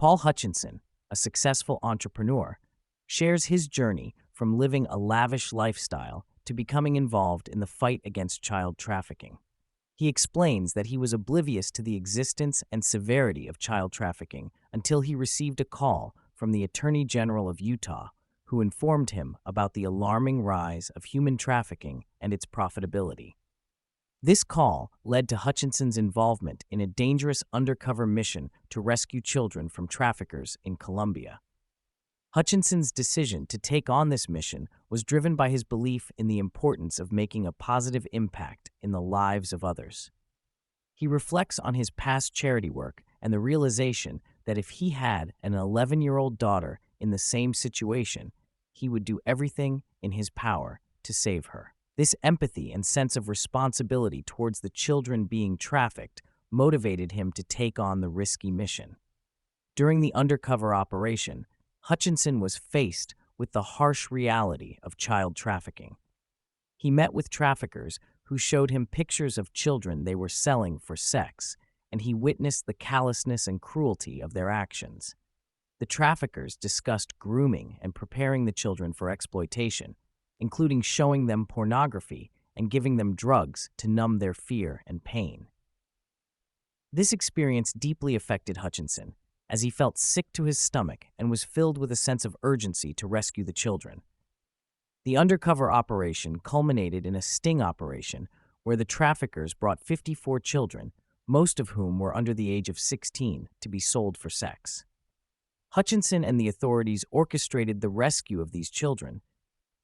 Paul Hutchinson, a successful entrepreneur, shares his journey from living a lavish lifestyle to becoming involved in the fight against child trafficking. He explains that he was oblivious to the existence and severity of child trafficking until he received a call from the Attorney General of Utah, who informed him about the alarming rise of human trafficking and its profitability. This call led to Hutchinson's involvement in a dangerous undercover mission to rescue children from traffickers in Colombia. Hutchinson's decision to take on this mission was driven by his belief in the importance of making a positive impact in the lives of others. He reflects on his past charity work and the realization that if he had an 11-year-old daughter in the same situation, he would do everything in his power to save her. This empathy and sense of responsibility towards the children being trafficked motivated him to take on the risky mission. During the undercover operation, Hutchinson was faced with the harsh reality of child trafficking. He met with traffickers who showed him pictures of children they were selling for sex, and he witnessed the callousness and cruelty of their actions. The traffickers discussed grooming and preparing the children for exploitation, including showing them pornography and giving them drugs to numb their fear and pain. This experience deeply affected Hutchinson, as he felt sick to his stomach and was filled with a sense of urgency to rescue the children. The undercover operation culminated in a sting operation where the traffickers brought 54 children, most of whom were under the age of 16, to be sold for sex. Hutchinson and the authorities orchestrated the rescue of these children,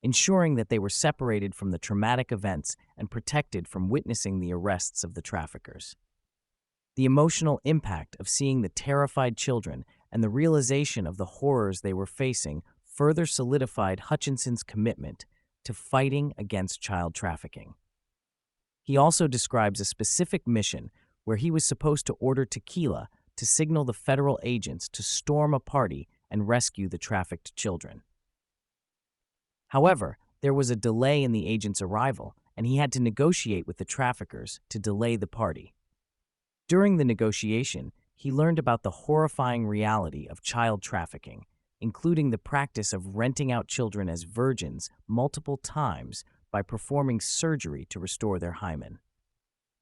ensuring that they were separated from the traumatic events and protected from witnessing the arrests of the traffickers. The emotional impact of seeing the terrified children and the realization of the horrors they were facing further solidified Hutchinson's commitment to fighting against child trafficking. He also describes a specific mission where he was supposed to order tequila to signal the federal agents to storm a party and rescue the trafficked children. However, there was a delay in the agent's arrival, and he had to negotiate with the traffickers to delay the party. During the negotiation, he learned about the horrifying reality of child trafficking, including the practice of renting out children as virgins multiple times by performing surgery to restore their hymen.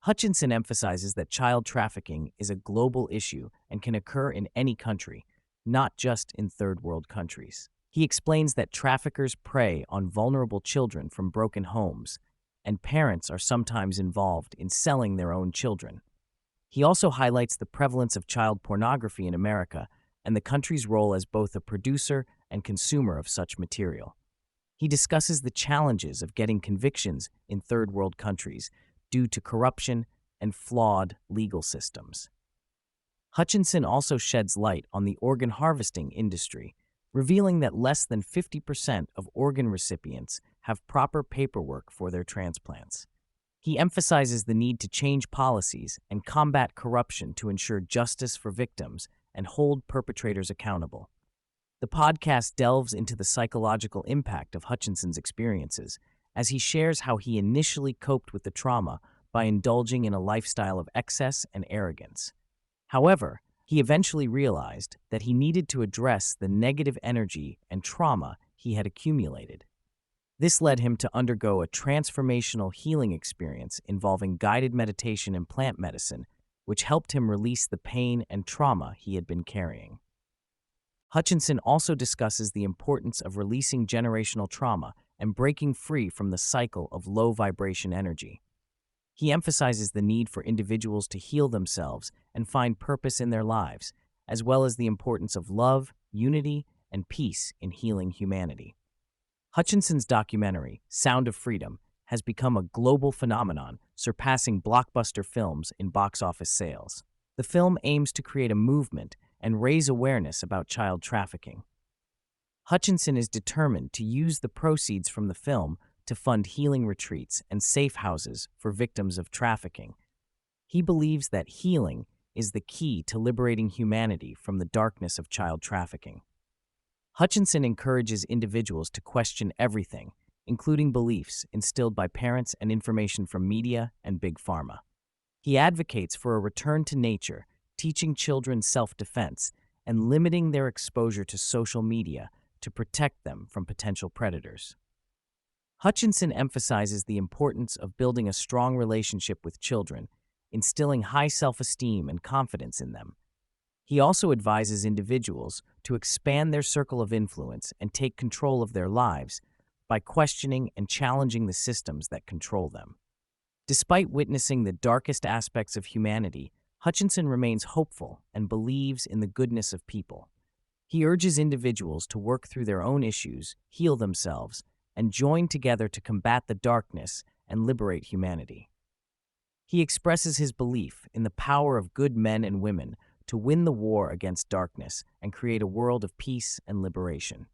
Hutchinson emphasizes that child trafficking is a global issue and can occur in any country, not just in third-world countries. He explains that traffickers prey on vulnerable children from broken homes, and parents are sometimes involved in selling their own children. He also highlights the prevalence of child pornography in America and the country's role as both a producer and consumer of such material. He discusses the challenges of getting convictions in third-world countries due to corruption and flawed legal systems. Hutchinson also sheds light on the organ harvesting industry, revealing that less than 50% of organ recipients have proper paperwork for their transplants. He emphasizes the need to change policies and combat corruption to ensure justice for victims and hold perpetrators accountable. The podcast delves into the psychological impact of Hutchinson's experiences, as he shares how he initially coped with the trauma by indulging in a lifestyle of excess and arrogance. However, he eventually realized that he needed to address the negative energy and trauma he had accumulated. This led him to undergo a transformational healing experience involving guided meditation and plant medicine, which helped him release the pain and trauma he had been carrying. Hutchinson also discusses the importance of releasing generational trauma and breaking free from the cycle of low-vibration energy. He emphasizes the need for individuals to heal themselves and find purpose in their lives, as well as the importance of love, unity, and peace in healing humanity. Hutchinson's documentary, Sound of Freedom, has become a global phenomenon, surpassing blockbuster films in box office sales. The film aims to create a movement and raise awareness about child trafficking. Hutchinson is determined to use the proceeds from the film to fund healing retreats and safe houses for victims of trafficking. He believes that healing is the key to liberating humanity from the darkness of child trafficking. Hutchinson encourages individuals to question everything, including beliefs instilled by parents and information from media and big pharma. He advocates for a return to nature, teaching children self-defense, and limiting their exposure to social media to protect them from potential predators. Hutchinson emphasizes the importance of building a strong relationship with children, instilling high self-esteem and confidence in them. He also advises individuals to expand their circle of influence and take control of their lives by questioning and challenging the systems that control them. Despite witnessing the darkest aspects of humanity, Hutchinson remains hopeful and believes in the goodness of people. He urges individuals to work through their own issues, heal themselves, and join together to combat the darkness and liberate humanity. He expresses his belief in the power of good men and women to win the war against darkness and create a world of peace and liberation.